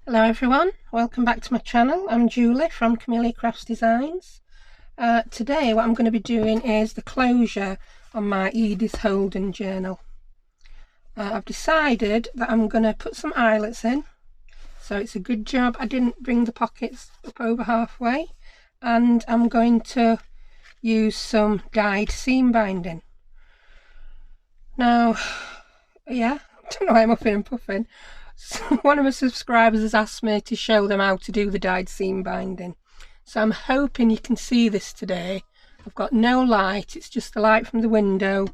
Hello everyone, welcome back to my channel. I'm Julie from Camelia Crafts Designs. Today what I'm going to be doing is the closure on my Edith Holden journal. I've decided that I'm going to put some eyelets in, so it's a good job I didn't bring the pockets up over halfway, and I'm going to use some dyed seam binding. Now, yeah, I don't know why I'm huffing and puffing. So one of my subscribers has asked me to show them how to do the dyed seam binding, so I'm hoping you can see this today. I've got no light, it's just the light from the window,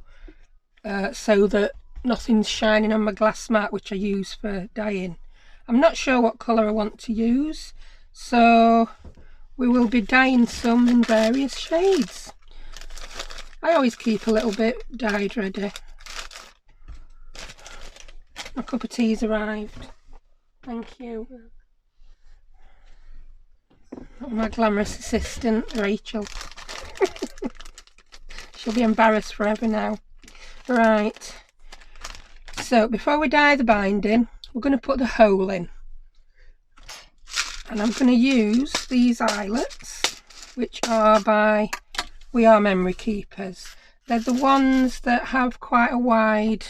so that nothing's shining on my glass mat which I use for dyeing. I'm not sure what colour I want to use, so we will be dyeing some in various shades. I always keep a little bit dyed ready. My cup of tea's arrived. Thank you. My glamorous assistant, Rachel. She'll be embarrassed forever now. Right. So before we dye the binding, we're going to put the hole in. And I'm going to use these eyelets, which are by We Are Memory Keepers. They're the ones that have quite a wide...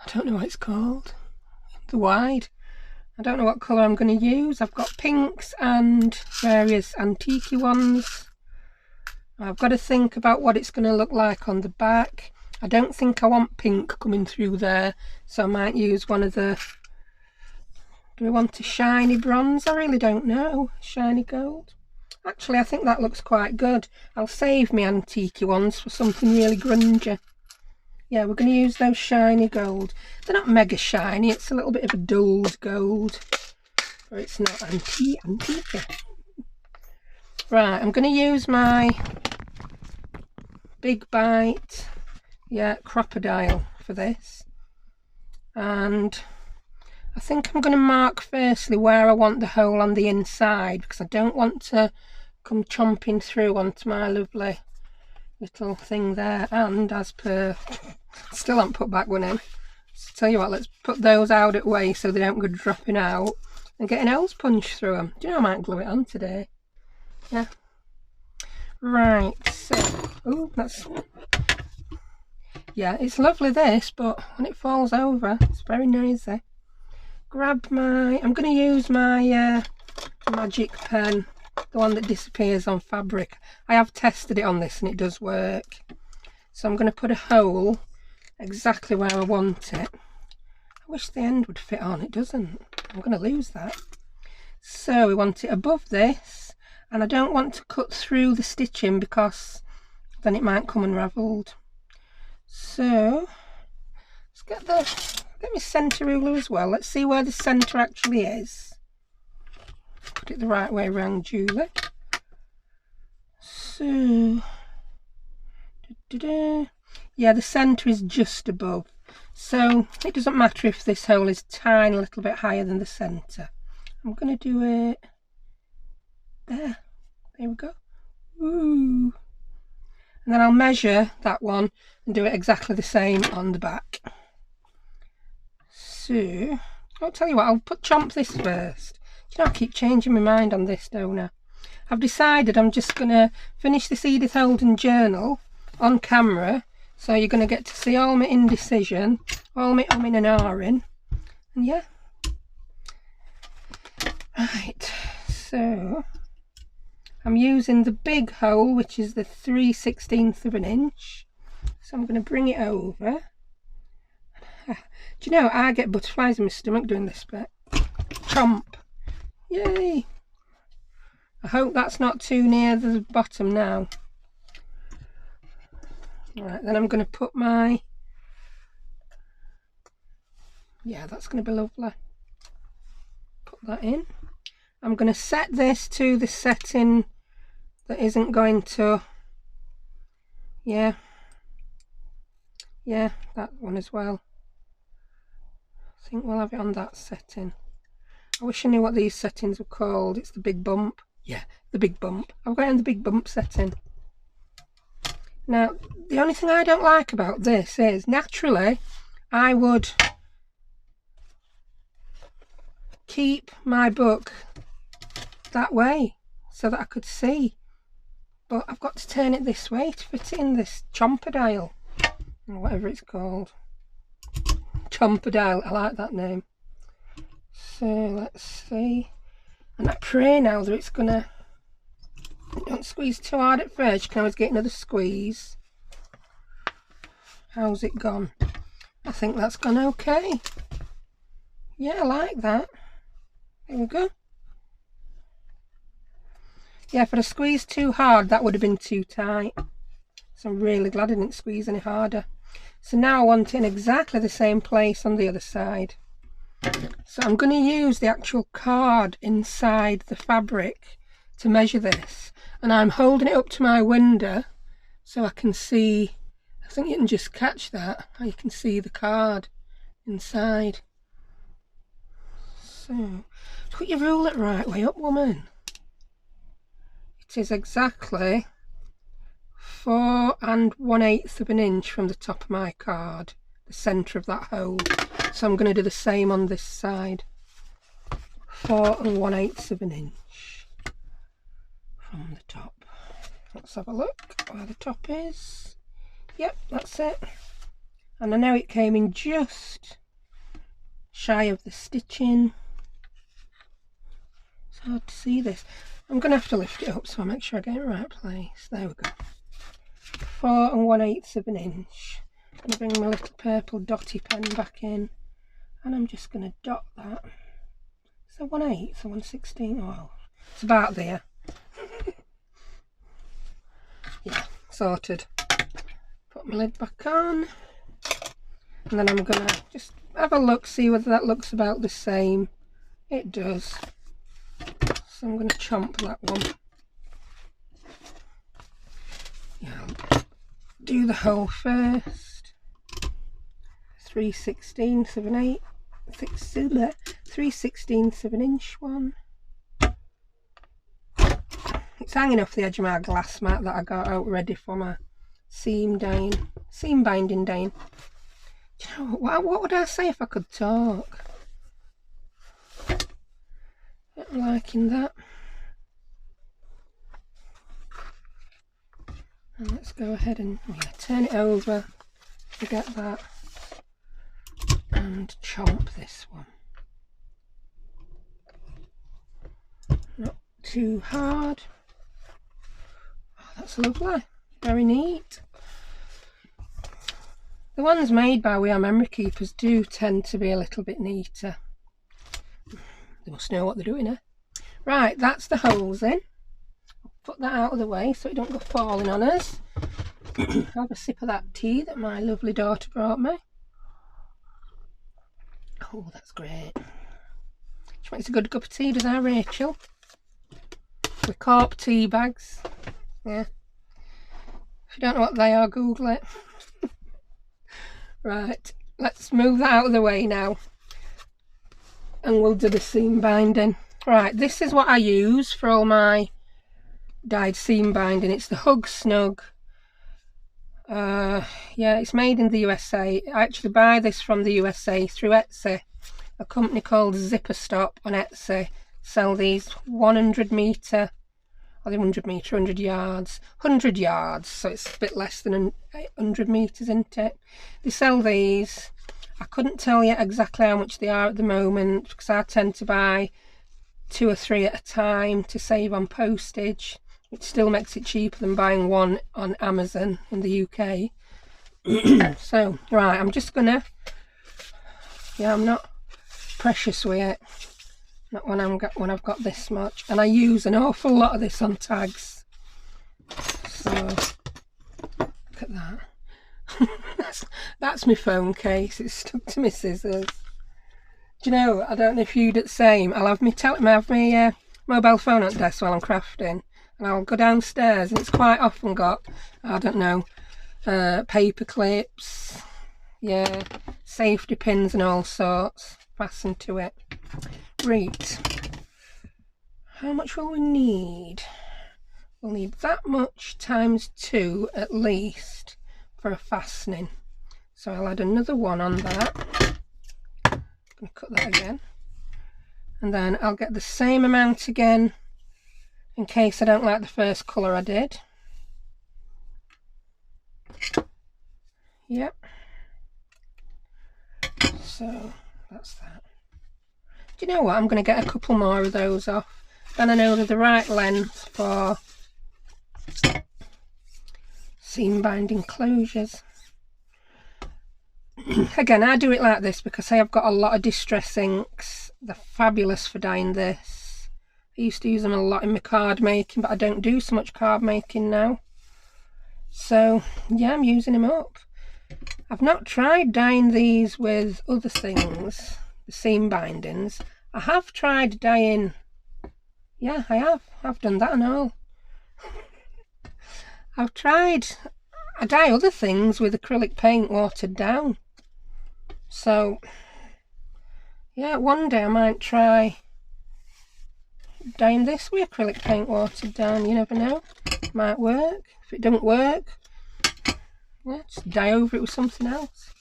I don't know what it's called. The wide. I don't know what colour I'm going to use. I've got pinks and various antique ones. I've got to think about what it's going to look like on the back. I don't think I want pink coming through there, so I might use one of the... Do we want a shiny bronze? I really don't know. Shiny gold? Actually, I think that looks quite good. I'll save my antique ones for something really grungy. Yeah, we're going to use those shiny gold. They're not mega shiny, it's a little bit of a dulled gold. Or it's not antique. Right, I'm going to use my Big Bite, crocodile for this. And I think I'm going to mark firstly where I want the hole on the inside, because I don't want to come chomping through onto my lovely little thing there. And as per... Still haven't put back one in. So tell you what, let's put those out of the way so they don't go dropping out and get an hose punched through them. Do you know I might glue it on today? Yeah. Right, so... Oh, that's... Yeah, it's lovely this, but when it falls over, it's very noisy. Grab my... I'm going to use my magic pen, the one that disappears on fabric. I have tested it on this and it does work. So I'm going to put a hole exactly where I want it. I wish the end would fit on, it doesn't. I'm going to lose that. So we want it above this, and I don't want to cut through the stitching because then it might come unravelled. So let's get my centre ruler as well. Let's see where the centre actually is. Put it the right way around, Julie. So yeah, the centre is just above, so it doesn't matter if this hole is tiny little bit higher than the centre. I'm going to do it there. There we go. Ooh. And then I'll measure that one and do it exactly the same on the back. So I'll tell you what, I'll chomp this first. Do you know, I keep changing my mind on this, don't I? I've decided I'm just going to finish this Edith Holden journal on camera, so you're going to get to see all my indecision, all my umming and ahhing, and yeah. Right, so I'm using the big hole, which is the 3/16 of an inch, so I'm going to bring it over. Do you know, I get butterflies in my stomach doing this bit. Chomp! Yay! I hope that's not too near the bottom now. Right, then I'm going to put my... Yeah, that's going to be lovely. Put that in. I'm going to set this to the setting that isn't going to... Yeah, that one as well. I think we'll have it on that setting. I wish I knew what these settings were called. It's the big bump. Yeah, the big bump. I've got it on the big bump setting. Now, the only thing I don't like about this is, naturally, I would keep my book that way so that I could see, but I've got to turn it this way to fit it in this CountryDial, or whatever it's called. CountryDial, I like that name. So let's see, and I pray now that it's gonna, don't squeeze too hard at first, you can always get another squeeze. How's it gone? I think that's gone okay. Yeah, I like that. There we go. Yeah, if I'd have squeezed too hard, that would have been too tight. So I'm really glad I didn't squeeze any harder. So now I want it in exactly the same place on the other side. So I'm going to use the actual card inside the fabric to measure this. And I'm holding it up to my window so I can see, I think you can just catch that, how you can see the card inside. So, put your ruler right way up, woman. It is exactly 4 1/8 of an inch from the top of my card, the centre of that hole. So I'm going to do the same on this side. 4 1/8 of an inch from the top. Let's have a look where the top is. Yep, that's it. And I know it came in just shy of the stitching. It's hard to see this. I'm going to have to lift it up so I make sure I get it in the right place. There we go. 4 1/8 of an inch. I'm going to bring my little purple dotty pen back in, and I'm just going to dot that. So 1/8, so 1/16. Oh, it's about there. Yeah, sorted. Put my lid back on, and then I'm going to just have a look, see whether that looks about the same. It does. So I'm going to chomp that one. Yeah, I'll do the hole first. 3/16 of an 8, 3/16 of an inch one. It's hanging off the edge of my glass mat that I got out ready for my seam binding dyeing. Do you know what would I say if I could talk? I'm liking that. And let's go ahead and turn it over, forget that, and chomp this one. Not too hard. Oh, that's lovely, very neat. The ones made by We Are Memory Keepers do tend to be a little bit neater. They must know what they're doing, eh? Right, that's the holes in. Put that out of the way so it don't go falling on us. Have a sip of that tea that my lovely daughter brought me. Oh, that's great. She makes a good cup of tea, does our Rachel? With cork tea bags. Yeah. If you don't know what they are, Google it. Right, let's move that out of the way now, and we'll do the seam binding. Right, this is what I use for all my dyed seam binding. It's the Hug Snug. Yeah, it's made in the USA. I actually buy this from the USA through Etsy. A company called Zipper Stop on Etsy sell these 100 metre, or 100 metre, 100 yards, 100 yards, so it's a bit less than 100 metres, isn't it? They sell these. I couldn't tell you exactly how much they are at the moment because I tend to buy 2 or 3 at a time to save on postage. It still makes it cheaper than buying one on Amazon in the UK. So, right, I'm just gonna, yeah, I'm not precious with it. Not when I've got this much, and I use an awful lot of this on tags. So look at that. that's my phone case. It's stuck to my scissors. Do you know? I don't know if you do the same. I'll have my mobile phone on the desk while I'm crafting, and I'll go downstairs, and it's quite often got, I don't know, paper clips, yeah, safety pins and all sorts fastened to it. Right, how much will we need? We'll need that much times 2 at least for a fastening. So I'll add another one on that. I'm going to cut that again. and then I'll get the same amount again in case I don't like the first colour I did. Yep. So that's that. Do you know what? I'm going to get a couple more of those off. Then I know they're the right length for seam binding closures. Again, I do it like this because I have got a lot of distress inks. They're fabulous for dyeing this. I used to use them a lot in my card making, but I don't do so much card making now. So yeah, I'm using them up. I've not tried dyeing these with other things, the seam bindings. I have tried dyeing, yeah, I have. I've done that and all. I dye other things with acrylic paint watered down. So yeah, one day I might try dyeing this with acrylic paint watered down. You never know, it might work. If it doesn't work, yeah, just dye over it with something else.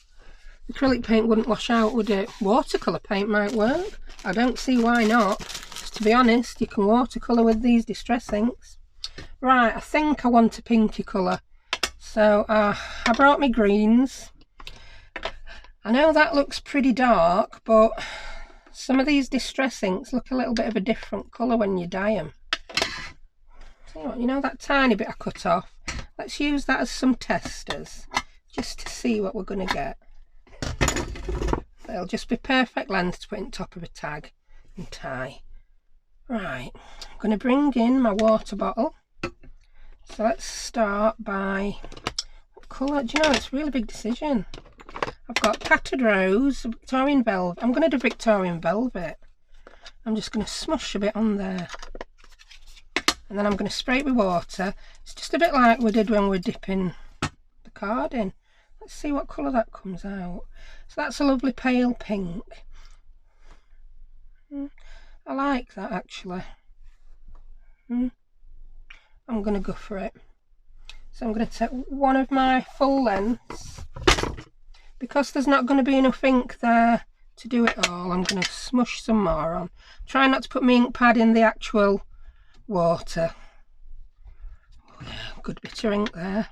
Acrylic paint wouldn't wash out, would it? Watercolour paint might work. I don't see why not. Just to be honest, you can watercolour with these distress inks. Right, I think I want a pinky colour. So I brought my greens. I know that looks pretty dark, but some of these distress inks look a little bit of a different colour when you dye them. So, you know that tiny bit I cut off? Let's use that as some testers, just to see what we're going to get. They'll just be perfect length to put in top of a tag and tie. Right, I'm going to bring in my water bottle. So let's start by what colour? Do you know, it's a really big decision. I've got Tattered Rose, Victorian Velvet. I'm going to do Victorian Velvet. I'm just going to smush a bit on there. And then I'm going to spray it with water. It's just a bit like we did when we were dipping the card in. Let's see what colour that comes out. So that's a lovely pale pink. I like that actually. I'm going to go for it. So I'm going to take one of my full lengths. Because there's not going to be enough ink there to do it all, I'm going to smush some more on. Try not to put my ink pad in the actual water. Oh yeah, good bit of ink there.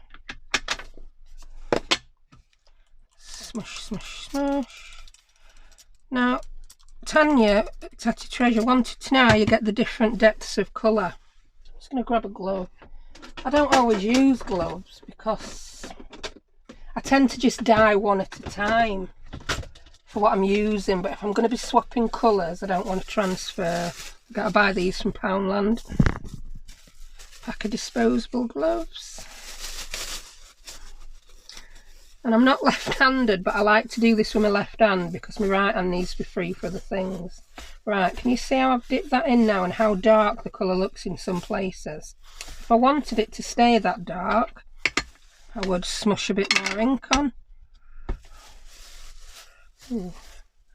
Smush, smush, smush. Now, Tanya, Tatty Treasure, wanted to know how you get the different depths of colour. I'm just going to grab a glove. I don't always use gloves because I tend to just dye one at a time for what I'm using, but if I'm going to be swapping colours, I don't want to transfer. I've got to buy these from Poundland. Pack of disposable gloves. And I'm not left-handed, but I like to do this with my left hand because my right hand needs to be free for other things. Right, can you see how I've dipped that in now and how dark the colour looks in some places? If I wanted it to stay that dark, I would smush a bit more ink on. Ooh. In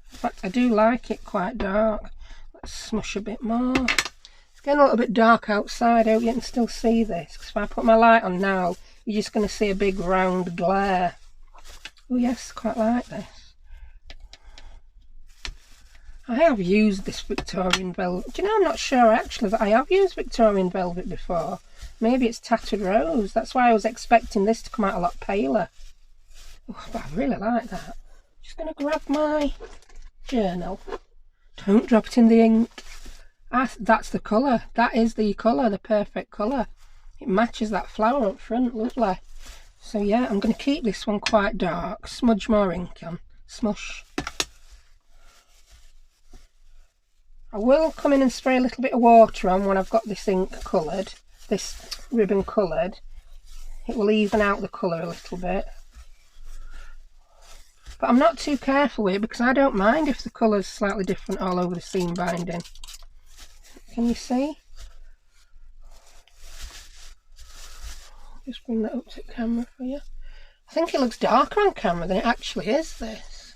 fact, I do like it quite dark. Let's smush a bit more. It's getting a little bit dark outside. I hope you can still see this, because if I put my light on now, you're just going to see a big round glare. Oh yes, quite like this. I have used this Victorian Velvet. Do you know, I'm not sure actually that I have used Victorian Velvet before. Maybe it's Tattered Rose. That's why I was expecting this to come out a lot paler. Oh, but I really like that. Just going to grab my journal. Don't drop it in the ink. That's the colour. That is the colour, the perfect colour. It matches that flower up front, lovely. So yeah, I'm going to keep this one quite dark. Smudge more ink on. Smush. I will come in and spray a little bit of water on when I've got this ink coloured. This ribbon coloured. It will even out the colour a little bit. But I'm not too careful with it because I don't mind if the colour's slightly different all over the seam binding. Can you see? Just bring that up to the camera for you. I think it looks darker on camera than it actually is, this.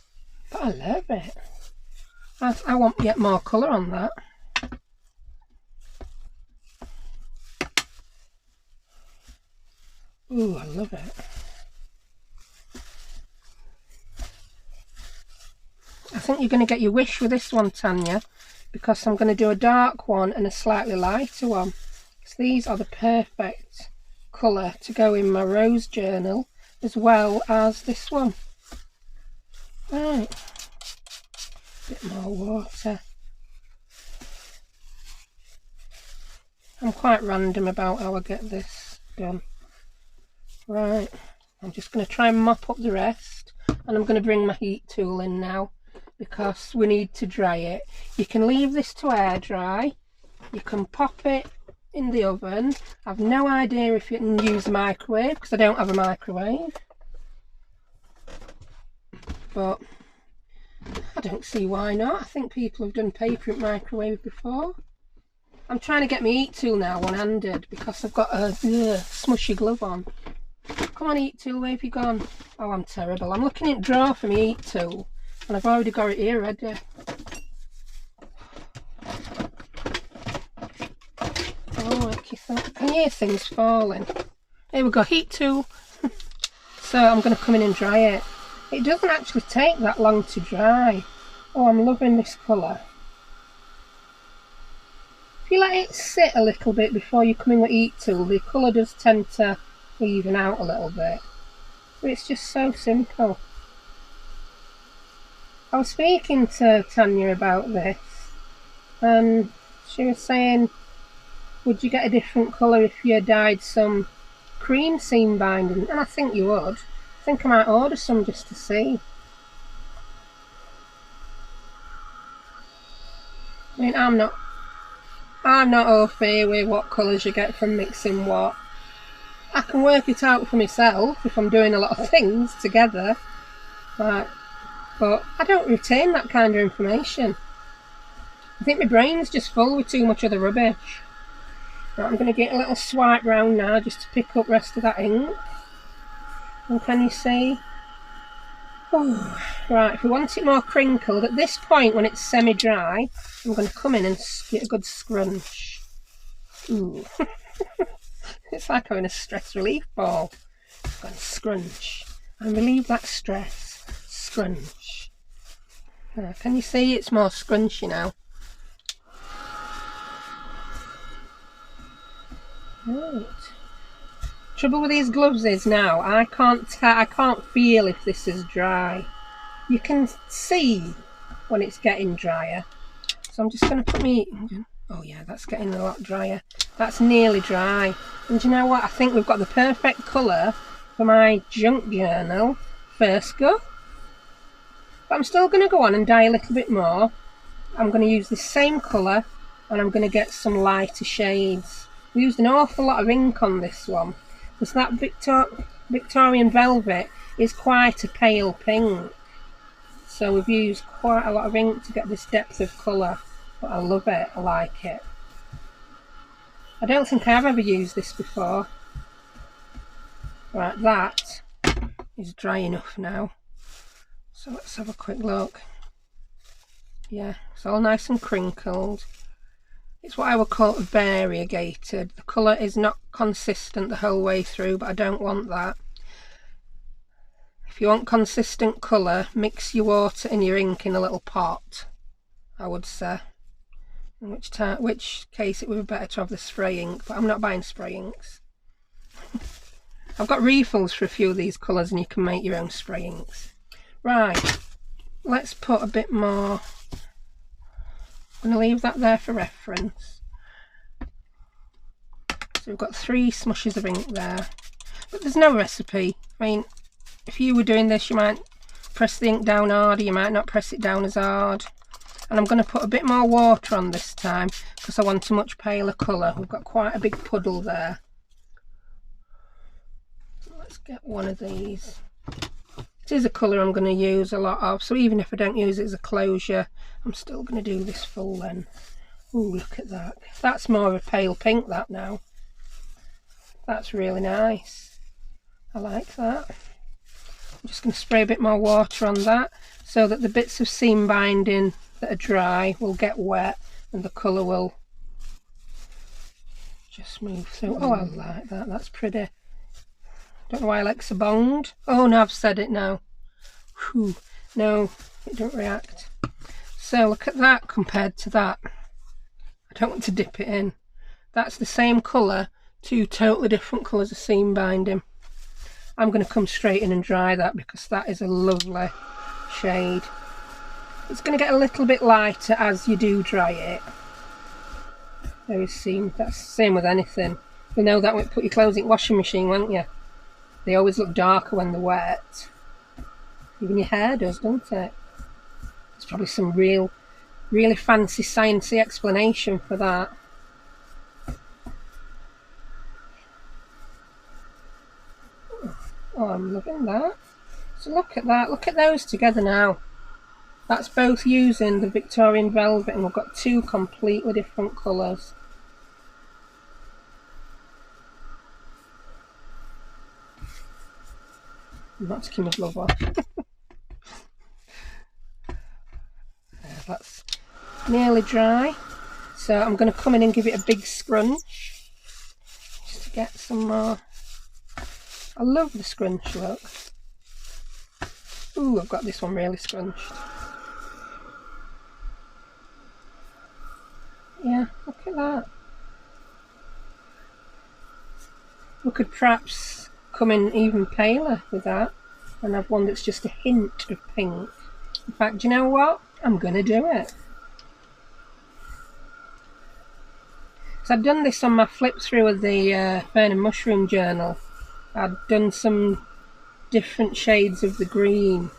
But I love it. I want to get more colour on that. Ooh, I love it. I think you're going to get your wish with this one, Tanya. because I'm going to do a dark one and a slightly lighter one. So these are the perfect colour to go in my rose journal as well as this one. Right, a bit more water. I'm quite random about how I get this done. Right, I'm just going to try and mop up the rest, and I'm going to bring my heat tool in now because we need to dry it. You can leave this to air dry, you can pop it in the oven. I've no idea if you can use a microwave because I don't have a microwave, but I don't see why not. I think people have done paper in microwave before. I'm trying to get my heat tool now one-handed because I've got a smushy glove on. Come on, heat tool, where have you gone? Oh, I'm terrible. I'm looking in the drawer for my heat tool and I've already got it here ready. Oh, I can hear things falling. Here we go, heat tool. So I'm going to come in and dry it. It doesn't actually take that long to dry. Oh, I'm loving this colour. If you let it sit a little bit before you come in with heat tool, the colour does tend to even out a little bit. But it's just so simple. I was speaking to Tanya about this and she was saying, would you get a different colour if you dyed some cream seam binding? And I think you would. I think I might order some just to see. I mean, I'm not au fait with what colours you get from mixing what. I can work it out for myself if I'm doing a lot of things together, but I don't retain that kind of information. I think my brain's just full with too much of the rubbish. Right, I'm going to get a little swipe round now just to pick up the rest of that ink. And can you see? Oh, right, if we want it more crinkled, at this point when it's semi-dry, I'm going to come in and get a good scrunch. Ooh. It's like having a stress relief ball. I'm going to scrunch and relieve that stress. Scrunch. Can you see it's more scrunchy now? Right. Trouble with these gloves is now I can't feel if this is dry. You can see when it's getting drier. So I'm just going to put me. Oh yeah, that's getting a lot drier. That's nearly dry. And you know what? I think we've got the perfect colour for my junk journal first go. But I'm still going to go on and dye a little bit more. I'm going to use the same colour and I'm going to get some lighter shades. We used an awful lot of ink on this one because that Victorian velvet is quite a pale pink. So we've used quite a lot of ink to get this depth of colour. But I love it, I like it. I don't think I've ever used this before. Right, that is dry enough now. So let's have a quick look. Yeah, it's all nice and crinkled. It's what I would call variegated. The colour is not consistent the whole way through, but I don't want that. If you want consistent colour, mix your water and your ink in a little pot, I would say. In which case it would be better to have the spray ink, but I'm not buying spray inks. I've got refills for a few of these colours and you can make your own spray inks. Right, let's put a bit more. I'm going to leave that there for reference. So we've got 3 smushes of ink there, but there's no recipe. I mean, if you were doing this you might press the ink down harder, you might not press it down as hard. And I'm going to put a bit more water on this time because I want a much paler colour. We've got quite a big puddle there. So let's get one of these. It is a colour I'm going to use a lot of, so even if I don't use it as a closure, I'm still going to do this full length. Ooh, look at that. That's more of a pale pink, that now. That's really nice. I like that. I'm just going to spray a bit more water on that so that the bits of seam binding that are dry will get wet and the colour will just move through. Oh, I like that. That's pretty. Don't know why Alexa bonged. Oh no, I've said it now. Whew. No, it don't react. So look at that compared to that. I don't want to dip it in. That's the same colour, two totally different colours of seam binding. I'm going to come straight in and dry that because that is a lovely shade. It's going to get a little bit lighter as you do dry it. There is seam. That's the same with anything. You know that when you put your clothes in the washing machine, won't you? They always look darker when they're wet. Even your hair does, don't it? There's probably some really fancy sciencey explanation for that. Oh, I'm loving that. So look at that. Look at those together now. That's both using the Victorian velvet, and we've got two completely different colours. I'm not taking my glove off. That's nearly dry. So I'm going to come in and give it a big scrunch. Just to get some more. I love the scrunch look. Ooh, I've got this one really scrunched. Yeah, look at that. We could perhaps come in even paler with that and have one that's just a hint of pink. In fact, do you know what? I'm going to do it. So I've done this on my flip through of the Fern and Mushroom journal. I'd done some different shades of the green.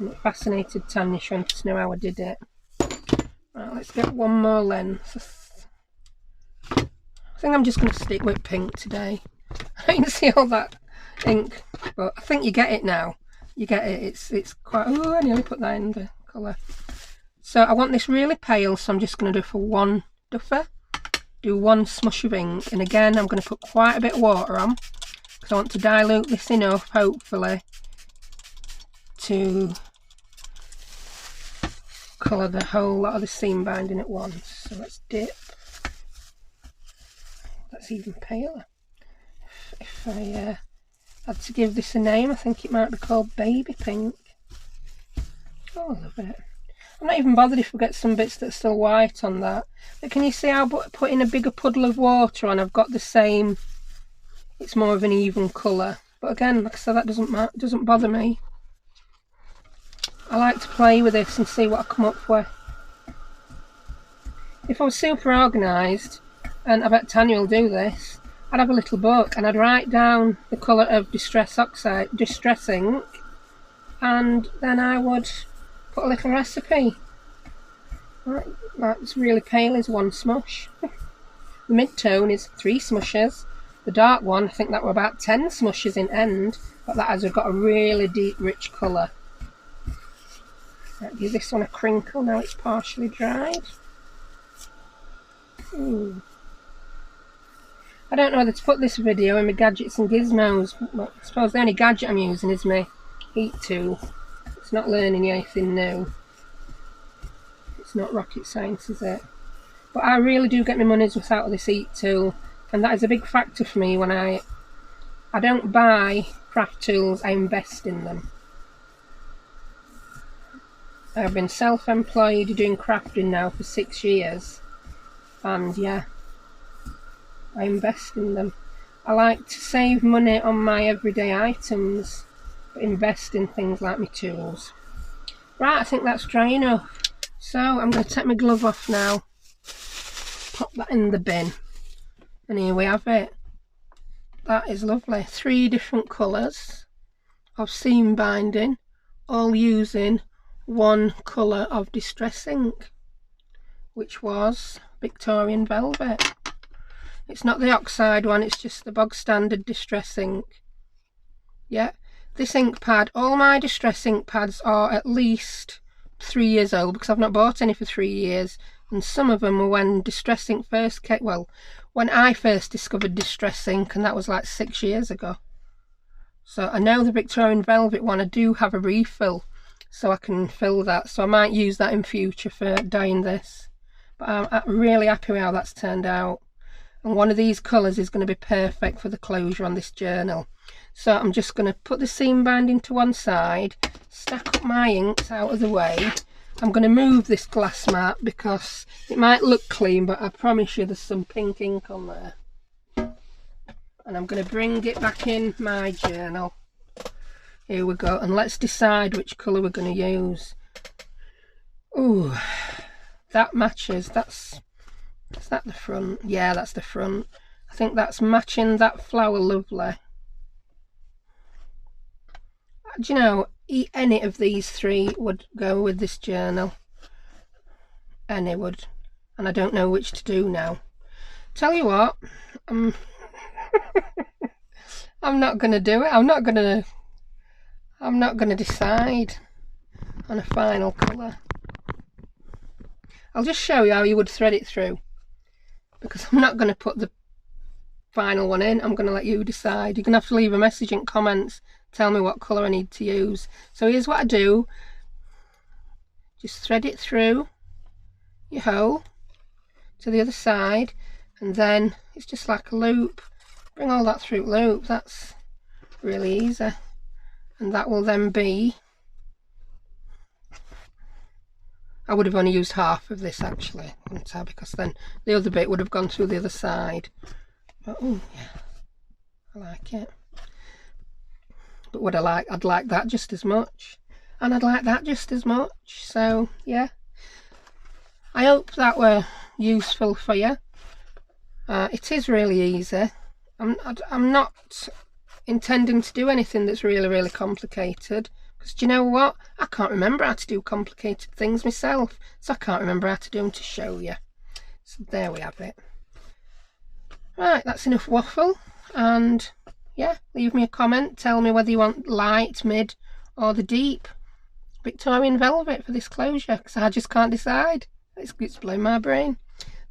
And it fascinated Tanya. She wanted to know how I did it. Right, let's get one more lens. I think I'm just going to stick with pink today. I can see all that ink, but I think you get it now. You get it. It's quite. Oh, I nearly put that in the colour. So I want this really pale, so I'm just going to do for one duffer. Do one smush of ink, and again I'm going to put quite a bit of water on because I want to dilute this enough, hopefully, to colour the whole lot of the seam binding at once. So let's dip. That's even paler. If I had to give this a name, I think it might be called baby pink. Oh, I love it. I'm not even bothered if we get some bits that are still white on that. But can you see how putting a bigger puddle of water on, I've got the same, it's more of an even colour. But again, like I said, that doesn't bother me. I like to play with this and see what I come up with. If I was super organised, and I bet Tanya will do this, I'd have a little book and I'd write down the colour of distress ink, and then I would put a little recipe. Right, that's really pale is one smush. The mid-tone is 3 smushes. The dark one, I think that were about 10 smushes in end, but that has got a really deep, rich colour. Right, give this one a crinkle now it's partially dried. Ooh. I don't know whether to put this video in my gadgets and gizmos, but I suppose the only gadget I'm using is my heat tool. It's not learning you anything new. It's not rocket science, is it? But I really do get my money's worth out of this heat tool, and that is a big factor for me when I don't buy craft tools, I invest in them. I've been self-employed doing crafting now for 6 years, and yeah, I invest in them. I like to save money on my everyday items, but invest in things like my tools. Right, I think that's dry enough. So I'm going to take my glove off now, pop that in the bin, and here we have it. That is lovely. 3 different colours of seam binding, all using one colour of distress ink, which was Victorian velvet. It's not the oxide one, it's just the bog standard distress ink. Yeah, this ink pad, all my distress ink pads are at least 3 years old because I've not bought any for 3 years, and some of them were when distress ink first came, well, when I first discovered distress ink, and that was like 6 years ago. So I know the Victorian velvet one, I do have a refill, so I can fill that, so I might use that in future for dyeing this. But I'm really happy with how that's turned out. And one of these colours is going to be perfect for the closure on this journal. So I'm just going to put the seam binding to one side, stack up my inks out of the way, I'm going to move this glass mat because it might look clean, but I promise you there's some pink ink on there. And I'm going to bring it back in my journal. Here we go, and let's decide which colour we're going to use. Ooh, that matches. Is that the front? Yeah, that's the front. I think that's matching that flower lovely. Do you know, any of these three would go with this journal. Any would. And I don't know which to do now. Tell you what, I'm not going to do it. I'm not going to decide on a final colour. I'll just show you how you would thread it through, because I'm not going to put the final one in. I'm going to let you decide. You're going to have to leave a message in comments, tell me what colour I need to use. So here's what I do. Just thread it through your hole to the other side, and then it's just like a loop. Bring all that through loop. That's really easy. And that will then be, I would have only used half of this actually, wouldn't I? Because then the other bit would have gone through the other side. But oh yeah, I like it. But would I'd like that just as much, and I'd like that just as much. So yeah, I hope that were useful for you. It is really easy. I'm not intending to do anything that's really complicated, because do you know what, I can't remember how to do complicated things myself, so I can't remember how to do them to show you. So there we have it. Right, that's enough waffle, and yeah, leave me a comment, tell me whether you want light, mid or the deep Victorian velvet for this closure, because I just can't decide. It's blown my brain.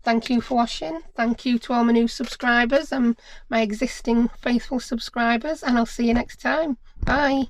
Thank you for watching. Thank you to all my new subscribers and my existing faithful subscribers, and I'll see you next time. Bye.